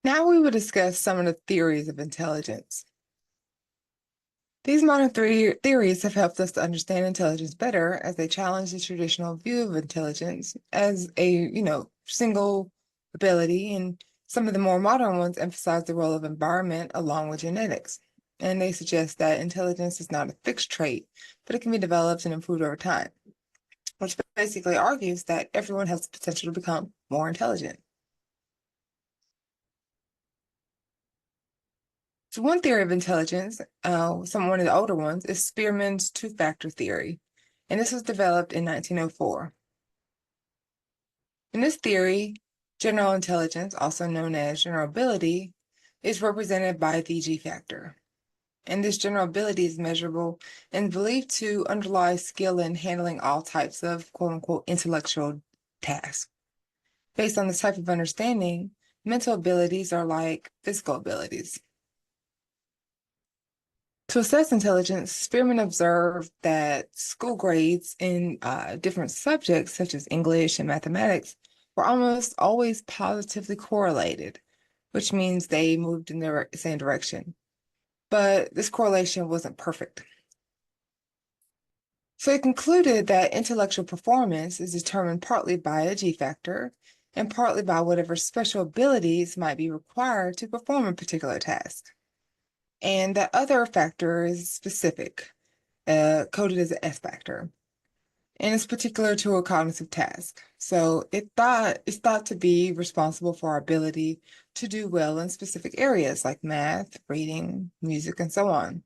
Now we will discuss some of the theories of intelligence. These modern theories have helped us to understand intelligence better as they challenge the traditional view of intelligence as a single ability, and some of the more modern ones emphasize the role of environment along with genetics. And they suggest that intelligence is not a fixed trait, but it can be developed and improved over time, which basically argues that everyone has the potential to become more intelligent. So one theory of intelligence, one of the older ones, is Spearman's two-factor theory, and this was developed in 1904. In this theory, general intelligence, also known as general ability, is represented by the G factor. And this general ability is measurable and believed to underlie skill in handling all types of quote-unquote intellectual tasks. Based on this type of understanding, mental abilities are like physical abilities. To assess intelligence, Spearman observed that school grades in different subjects, such as English and mathematics, were almost always positively correlated, which means they moved in the same direction. But this correlation wasn't perfect. So he concluded that intellectual performance is determined partly by a G factor and partly by whatever special abilities might be required to perform a particular task. And that other factor is specific, coded as an S factor, and it's particular to a cognitive task. So it's thought to be responsible for our ability to do well in specific areas like math, reading, music, and so on.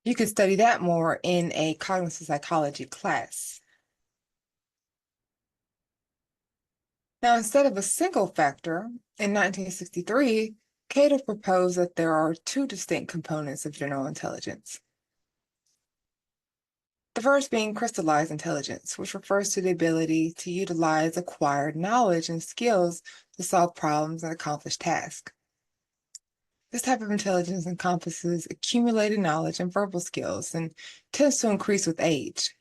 You could study that more in a cognitive psychology class. Now, instead of a single factor, in 1963, Cato proposed that there are two distinct components of general intelligence. The first being crystallized intelligence, which refers to the ability to utilize acquired knowledge and skills to solve problems and accomplish tasks. This type of intelligence encompasses accumulated knowledge and verbal skills and tends to increase with age.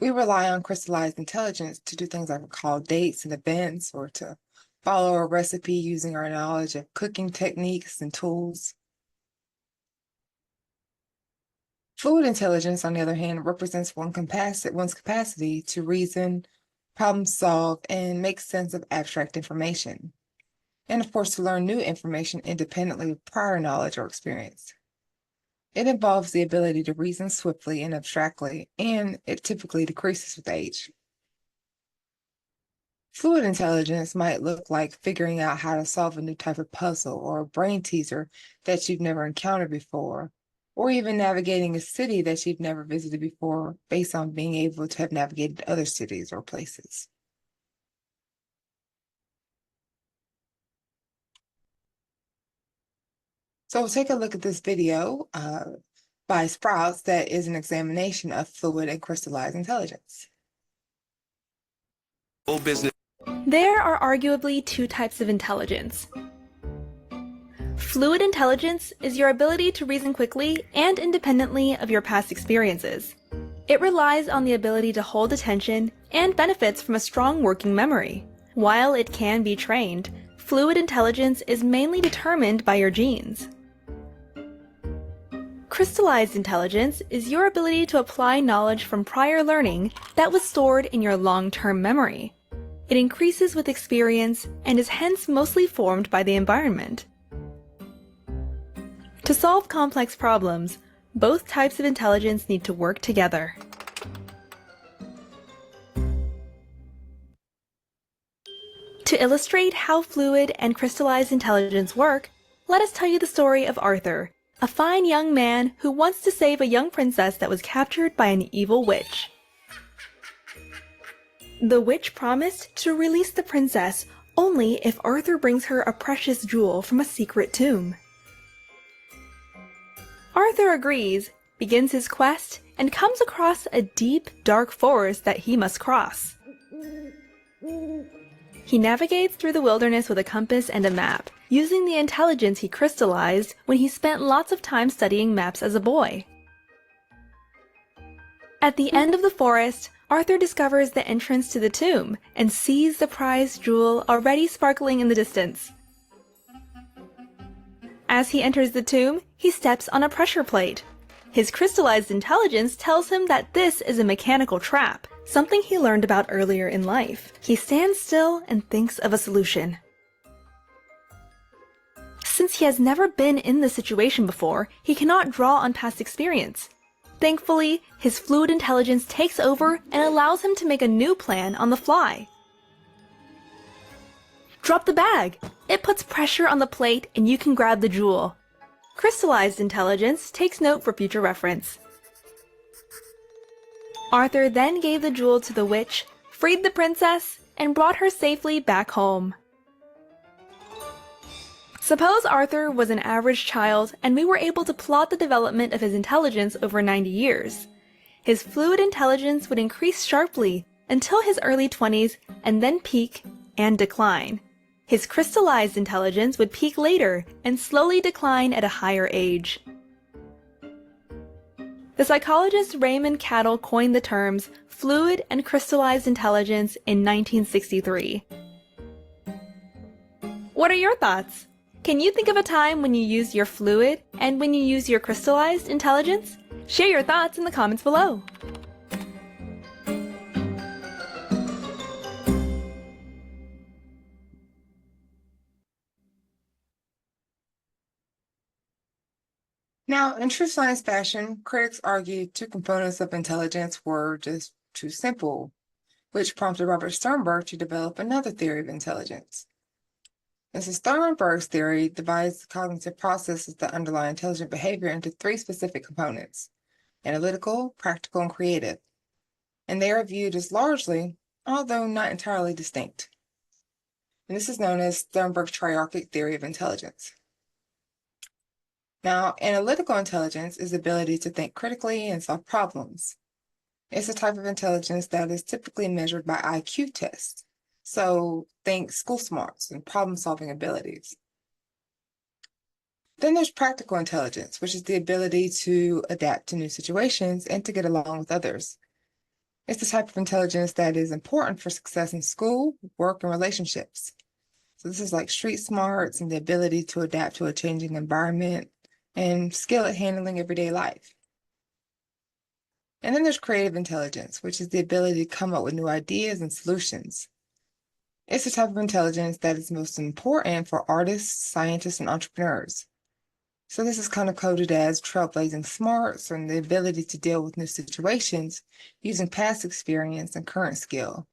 We rely on crystallized intelligence to do things like recall dates and events, or to follow a recipe using our knowledge of cooking techniques and tools. Fluid intelligence, on the other hand, represents one's capacity to reason, problem solve, and make sense of abstract information. And of course, to learn new information independently of prior knowledge or experience. It involves the ability to reason swiftly and abstractly, and it typically decreases with age. Fluid intelligence might look like figuring out how to solve a new type of puzzle or a brain teaser that you've never encountered before, or even navigating a city that you've never visited before based on being able to have navigated other cities or places. So we'll take a look at this video by Sprouts that is an examination of fluid and crystallized intelligence. There are arguably two types of intelligence. Fluid intelligence is your ability to reason quickly and independently of your past experiences. It relies on the ability to hold attention and benefits from a strong working memory. While it can be trained, fluid intelligence is mainly determined by your genes. Crystallized intelligence is your ability to apply knowledge from prior learning that was stored in your long-term memory. It increases with experience and is hence mostly formed by the environment. To solve complex problems, both types of intelligence need to work together. To illustrate how fluid and crystallized intelligence work, let us tell you the story of Arthur, a fine young man who wants to save a young princess that was captured by an evil witch. The witch promised to release the princess only if Arthur brings her a precious jewel from a secret tomb. Arthur agrees, begins his quest, and comes across a deep, dark forest that he must cross. He navigates through the wilderness with a compass and a map, using the intelligence he crystallized when he spent lots of time studying maps as a boy. At the end of the forest, Arthur discovers the entrance to the tomb and sees the prized jewel already sparkling in the distance. As he enters the tomb, he steps on a pressure plate. His crystallized intelligence tells him that this is a mechanical trap, something he learned about earlier in life. He stands still and thinks of a solution. Since he has never been in this situation before, he cannot draw on past experience. Thankfully, his fluid intelligence takes over and allows him to make a new plan on the fly. Drop the bag! It puts pressure on the plate and you can grab the jewel. Crystallized intelligence takes note for future reference. Arthur then gave the jewel to the witch, freed the princess, and brought her safely back home. Suppose Arthur was an average child and we were able to plot the development of his intelligence over 90 years. His fluid intelligence would increase sharply until his early 20s and then peak and decline. His crystallized intelligence would peak later and slowly decline at a higher age. The psychologist Raymond Cattell coined the terms fluid and crystallized intelligence in 1963. What are your thoughts? Can you think of a time when you used your fluid and when you used your crystallized intelligence? Share your thoughts in the comments below. Now, in true science fashion, critics argued two components of intelligence were just too simple, which prompted Robert Sternberg to develop another theory of intelligence. Mrs. Sternberg's theory divides the cognitive processes that underlie intelligent behavior into three specific components: analytical, practical, and creative. And they are viewed as largely, although not entirely, distinct. And this is known as Sternberg's triarchic theory of intelligence. Now, analytical intelligence is the ability to think critically and solve problems. It's a type of intelligence that is typically measured by IQ tests. So think school smarts and problem-solving abilities. Then there's practical intelligence, which is the ability to adapt to new situations and to get along with others. It's the type of intelligence that is important for success in school, work, and relationships. So this is like street smarts and the ability to adapt to a changing environment and skill at handling everyday life. And then there's creative intelligence, which is the ability to come up with new ideas and solutions. It's the type of intelligence that is most important for artists, scientists, and entrepreneurs. So this is kind of coded as trailblazing smarts and the ability to deal with new situations using past experience and current skill.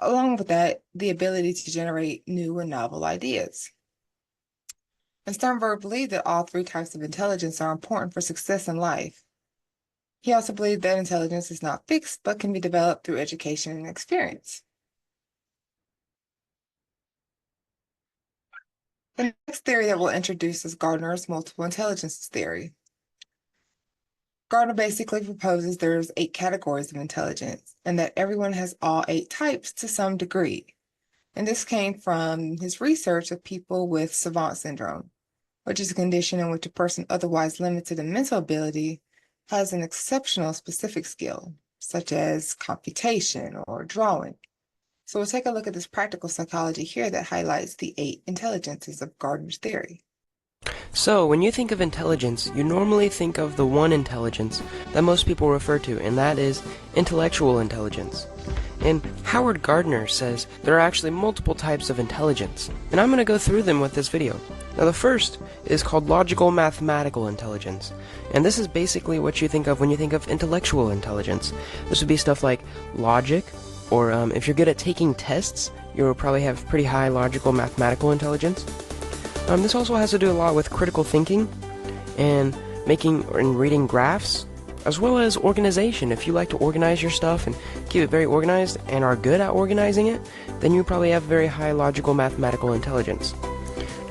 Along with that, the ability to generate new and novel ideas. And Sternberg believed that all three types of intelligence are important for success in life. He also believed that intelligence is not fixed, but can be developed through education and experience. The next theory that we'll introduce is Gardner's multiple intelligences theory. Gardner basically proposes there's 8 categories of intelligence, and that everyone has all 8 types to some degree. And this came from his research of people with savant syndrome, which is a condition in which a person otherwise limited in mental ability has an exceptional specific skill, such as computation or drawing. So we'll take a look at this practical psychology here that highlights the 8 intelligences of Gardner's theory. So, when you think of intelligence, you normally think of the one intelligence that most people refer to, and that is intellectual intelligence. And Howard Gardner says there are actually multiple types of intelligence, and I'm going to go through them with this video. Now the first is called logical mathematical intelligence, and this is basically what you think of when you think of intellectual intelligence. This would be stuff like logic, or if you're good at taking tests, you'll probably have pretty high logical mathematical intelligence. This also has to do a lot with critical thinking and making and reading graphs, as well as organization. If you like to organize your stuff and keep it very organized and are good at organizing it, then you probably have very high logical mathematical intelligence.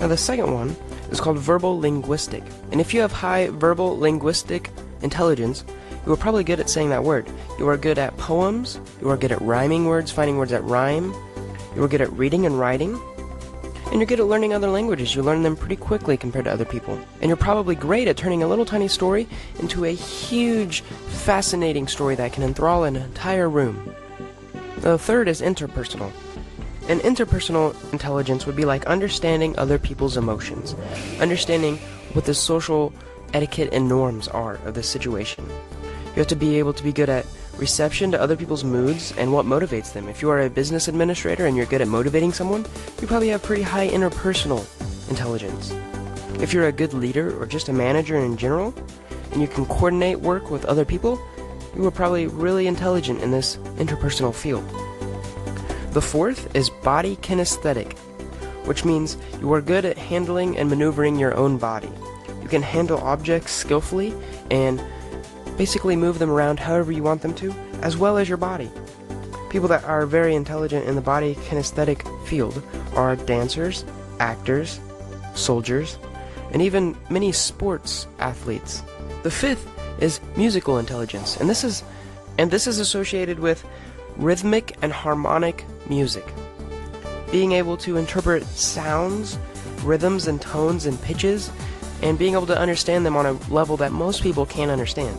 Now the second one is called verbal linguistic, and if you have high verbal linguistic intelligence, you are probably good at saying that word. You are good at poems, you are good at rhyming words, finding words that rhyme, you are good at reading and writing, And you're good at learning other languages. You learn them pretty quickly compared to other people. And you're probably great at turning a little tiny story into a huge, fascinating story that can enthrall an entire room. The third is interpersonal. And interpersonal intelligence would be like understanding other people's emotions, understanding what the social etiquette and norms are of the situation. You have to be able to be good at reception to other people's moods and what motivates them. If you are a business administrator and you're good at motivating someone, you probably have pretty high interpersonal intelligence. If you're a good leader or just a manager in general, and you can coordinate work with other people, you are probably really intelligent in this interpersonal field. The fourth is body kinesthetic, which means you are good at handling and maneuvering your own body. You can handle objects skillfully and basically move them around however you want them to, as well as your body. People that are very intelligent in the body kinesthetic field are dancers, actors, soldiers, and even many sports athletes. The fifth is musical intelligence, and this is associated with rhythmic and harmonic music. Being able to interpret sounds, rhythms and tones and pitches, and being able to understand them on a level that most people can't understand.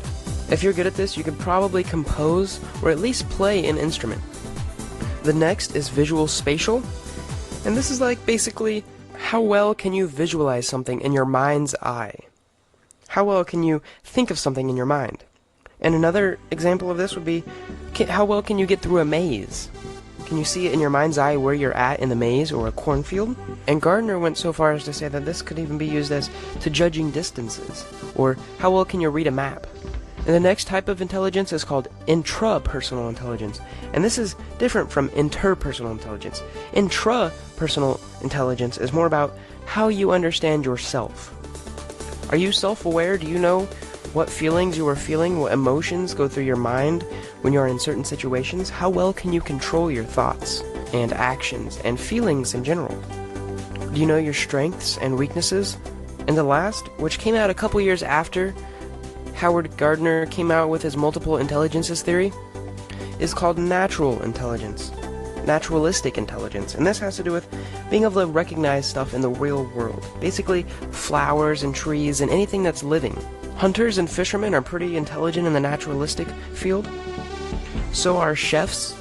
If you're good at this, you could probably compose or at least play an instrument. The next is visual spatial, and this is like basically how well can you visualize something in your mind's eye? How well can you think of something in your mind? And another example of this would be, how well can you get through a maze? Can you see it in your mind's eye where you're at in the maze or a cornfield? And Gardner went so far as to say that this could even be used as to judging distances, or how well can you read a map? And the next type of intelligence is called intrapersonal intelligence, and this is different from interpersonal intelligence. Intrapersonal intelligence is more about how you understand yourself. Are you self-aware? Do you know what feelings you are feeling, what emotions go through your mind when you are in certain situations? How well can you control your thoughts and actions and feelings in general? Do you know your strengths and weaknesses? And the last, which came out a couple years after Howard Gardner came out with his multiple intelligences theory, is called natural intelligence, naturalistic intelligence. And this has to do with being able to recognize stuff in the real world. Basically, flowers and trees and anything that's living. Hunters and fishermen are pretty intelligent in the naturalistic field. So are chefs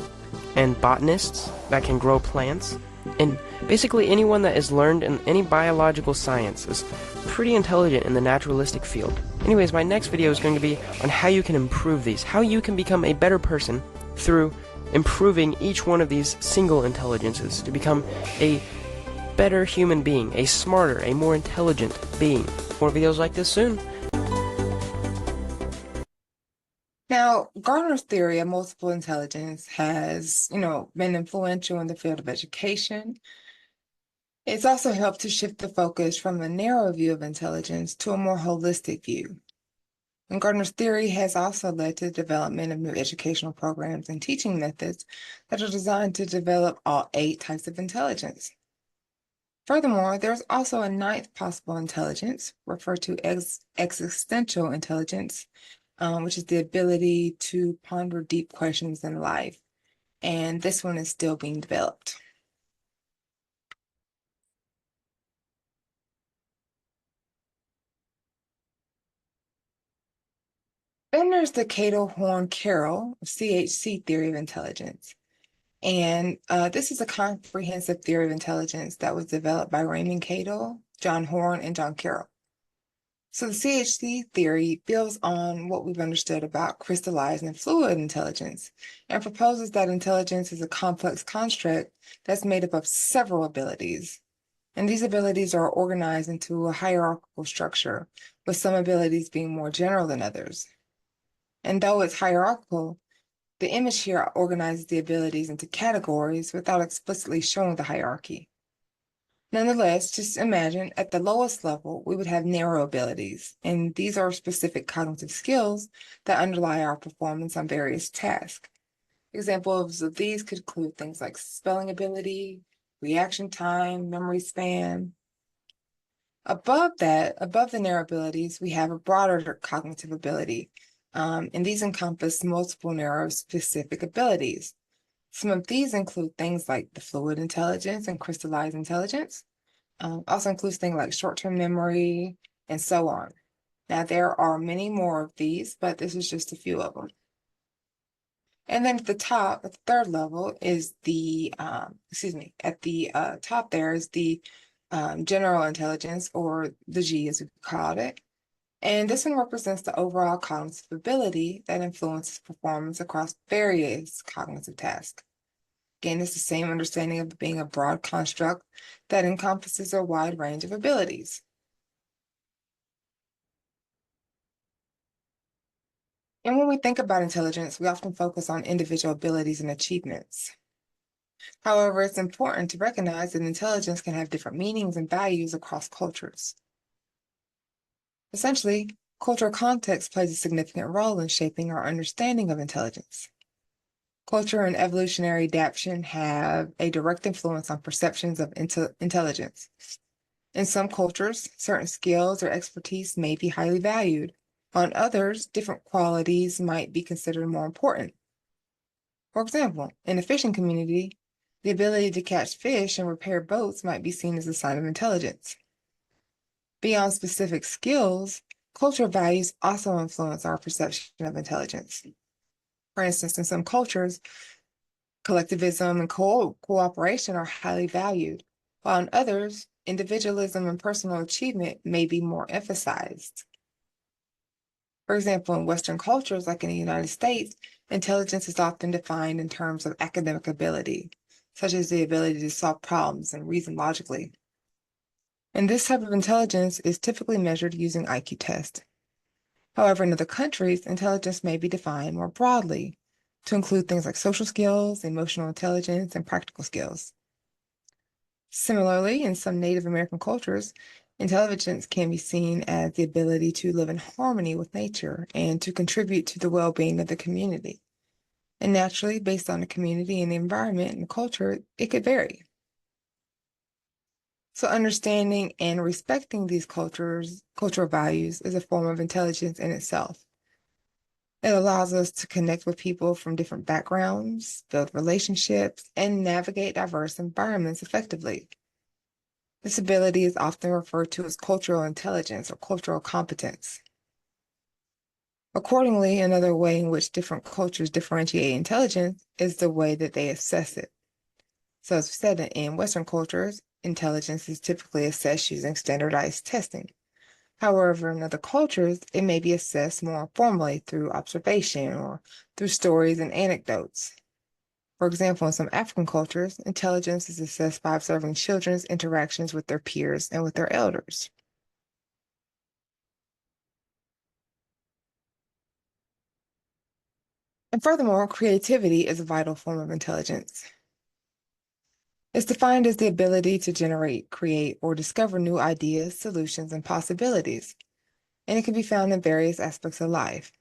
and botanists that can grow plants. And basically anyone that is learned in any biological science is pretty intelligent in the naturalistic field. Anyways, my next video is going to be on how you can improve these, how you can become a better person through improving each one of these single intelligences to become a better human being, a smarter, a more intelligent being. More videos like this soon. Now, Gardner's theory of multiple intelligence has, been influential in the field of education. It's also helped to shift the focus from a narrow view of intelligence to a more holistic view. And Gardner's theory has also led to the development of new educational programs and teaching methods that are designed to develop all 8 types of intelligence. Furthermore, there's also a 9th possible intelligence, referred to as existential intelligence, which is the ability to ponder deep questions in life. And this one is still being developed. Then there's the Cato-Horn-Carroll CHC theory of intelligence. And this is a comprehensive theory of intelligence that was developed by Raymond Cato, John Horn, and John Carroll. So the CHC theory builds on what we've understood about crystallized and fluid intelligence and proposes that intelligence is a complex construct that's made up of several abilities. And these abilities are organized into a hierarchical structure, with some abilities being more general than others. And though it's hierarchical, the image here organizes the abilities into categories without explicitly showing the hierarchy. Nonetheless, just imagine at the lowest level, we would have narrow abilities, and these are specific cognitive skills that underlie our performance on various tasks. Examples of these could include things like spelling ability, reaction time, memory span. Above the narrow abilities, we have a broader cognitive ability, and these encompass multiple narrow specific abilities. Some of these include things like the fluid intelligence and crystallized intelligence, Also includes things like short-term memory and so on. Now, there are many more of these, but this is just a few of them. And then at the top, at the third level, is at the top there is the general intelligence, or the G as we called it. And this one represents the overall cognitive ability that influences performance across various cognitive tasks. Again, it's the same understanding of being a broad construct that encompasses a wide range of abilities. And when we think about intelligence, we often focus on individual abilities and achievements. However, it's important to recognize that intelligence can have different meanings and values across cultures. Essentially, cultural context plays a significant role in shaping our understanding of intelligence. Culture and evolutionary adaptation have a direct influence on perceptions of intelligence. In some cultures, certain skills or expertise may be highly valued. On others, different qualities might be considered more important. For example, in a fishing community, the ability to catch fish and repair boats might be seen as a sign of intelligence. Beyond specific skills, cultural values also influence our perception of intelligence. For instance, in some cultures, collectivism and cooperation are highly valued, while in others, individualism and personal achievement may be more emphasized. For example, in Western cultures, like in the United States, intelligence is often defined in terms of academic ability, such as the ability to solve problems and reason logically. And this type of intelligence is typically measured using IQ tests. However, in other countries, intelligence may be defined more broadly to include things like social skills, emotional intelligence, and practical skills. Similarly, in some Native American cultures, intelligence can be seen as the ability to live in harmony with nature and to contribute to the well-being of the community. And naturally, based on the community and the environment and the culture, it could vary. So understanding and respecting these cultural values is a form of intelligence in itself. It allows us to connect with people from different backgrounds, build relationships, and navigate diverse environments effectively. This ability is often referred to as cultural intelligence or cultural competence. Accordingly, another way in which different cultures differentiate intelligence is the way that they assess it. So as we said, in Western cultures, intelligence is typically assessed using standardized testing. However, in other cultures, it may be assessed more formally through observation or through stories and anecdotes. For example, in some African cultures, intelligence is assessed by observing children's interactions with their peers and with their elders. And furthermore, creativity is a vital form of intelligence. It's defined as the ability to generate, create, or discover new ideas, solutions, and possibilities, and it can be found in various aspects of life.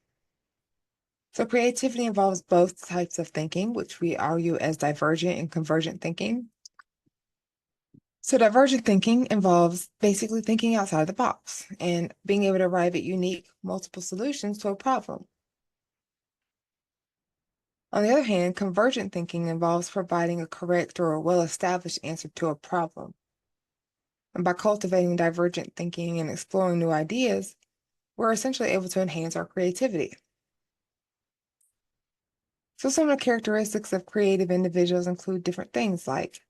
So creativity involves both types of thinking, which we argue as divergent and convergent thinking. So divergent thinking involves basically thinking outside the box and being able to arrive at unique, multiple solutions to a problem. On the other hand, convergent thinking involves providing a correct or a well-established answer to a problem. And by cultivating divergent thinking and exploring new ideas, we're essentially able to enhance our creativity. So some of the characteristics of creative individuals include different things like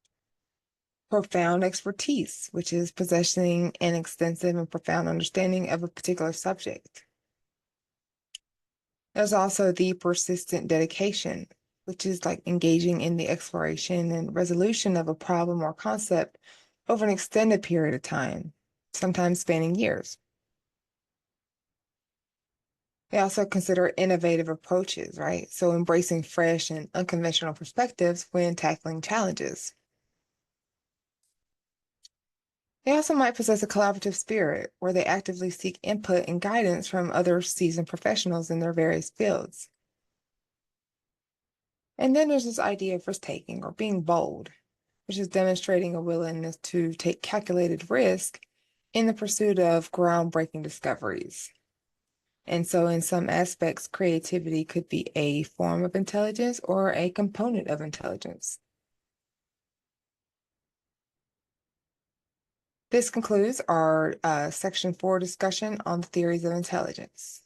profound expertise, which is possessing an extensive and profound understanding of a particular subject. There's also the persistent dedication, which is like engaging in the exploration and resolution of a problem or concept over an extended period of time, sometimes spanning years. They also consider innovative approaches, right? So embracing fresh and unconventional perspectives when tackling challenges. They also might possess a collaborative spirit where they actively seek input and guidance from other seasoned professionals in their various fields. And then there's this idea of risk-taking or being bold, which is demonstrating a willingness to take calculated risk in the pursuit of groundbreaking discoveries. And so in some aspects, creativity could be a form of intelligence or a component of intelligence. This concludes our Section 4 discussion on the theories of intelligence.